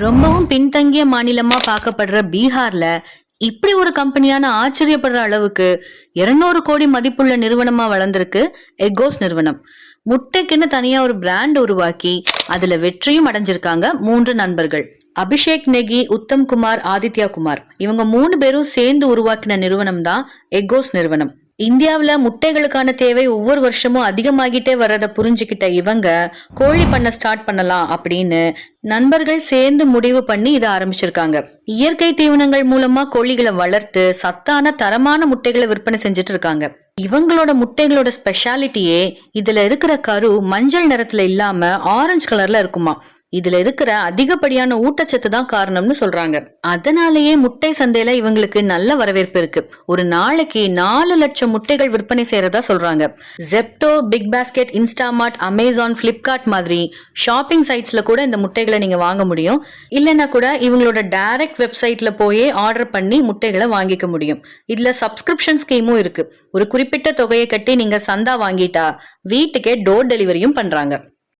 ரொம்பவும் பின்தங்கிய மாநிலமா பார்க்கப்படுற பீகார்ல இப்படி ஒரு கம்பெனியான ஆச்சரியப்படுற அளவுக்கு 200 கோடி மதிப்புள்ள நிறுவனமா வளர்ந்திருக்கு எக்கோஸ் நிறுவனம். முட்டைக்குன்னு தனியா ஒரு பிராண்ட் உருவாக்கி அதுல வெற்றியும் அடைஞ்சிருக்காங்க 3 நண்பர்கள். அபிஷேக் நெகி, உத்தம் குமார், ஆதித்யா குமார், இவங்க 3 பேரும் சேர்ந்து உருவாக்கின நிறுவனம் தான் எக்கோஸ் நிறுவனம். இந்தியாவில முட்டைகளுக்கான தேவை ஒவ்வொரு வருஷமும் அதிகமாகிட்டே வர்றத புரிஞ்சுக்கிட்ட இவங்க கோழி பண்ண ஸ்டார்ட் பண்ணலாம் அப்படின்னு நண்பர்கள் சேர்ந்து முடிவு பண்ணி இதை ஆரம்பிச்சிருக்காங்க. இயற்கை தீவனங்கள் மூலமா கோழிகளை வளர்த்து சத்தான தரமான முட்டைகளை விற்பனை செஞ்சுட்டு இருக்காங்க. இவங்களோட முட்டைகளோட ஸ்பெஷாலிட்டியே இதுல இருக்கிற கரு மஞ்சள் நிறத்துல இல்லாம ஆரஞ்சு கலர்ல இருக்குமா. இதுல இருக்கிற அதிகப்படியான ஊட்டச்சத்து தான் காரணம்னு சொல்றாங்க. அதனாலேயே முட்டை சந்தையில இவங்களுக்கு நல்ல வரவேற்பு இருக்கு. ஒரு நாளைக்கு 4 லட்சம் முட்டைகள் விற்பனை செய்யறதா சொல்றாங்க. Zepto, Big Basket, Instamart, Amazon, Flipkart மாதிரி ஷாப்பிங் சைட்ஸ்ல கூட இந்த முட்டைகளை நீங்க வாங்க முடியும். இல்லைன்னா கூட இவங்களோட டைரக்ட் வெப்சைட்ல போயே ஆர்டர் பண்ணி முட்டைகளை வாங்கிக்க முடியும். இதுல சப்ஸ்கிரிப்ஷன் ஸ்கீமும் இருக்கு. ஒரு குறிப்பிட்ட தொகையை கட்டி நீங்க சந்தா வாங்கிட்டா வீட்டுக்கே டோர் டெலிவரியும் பண்றாங்க.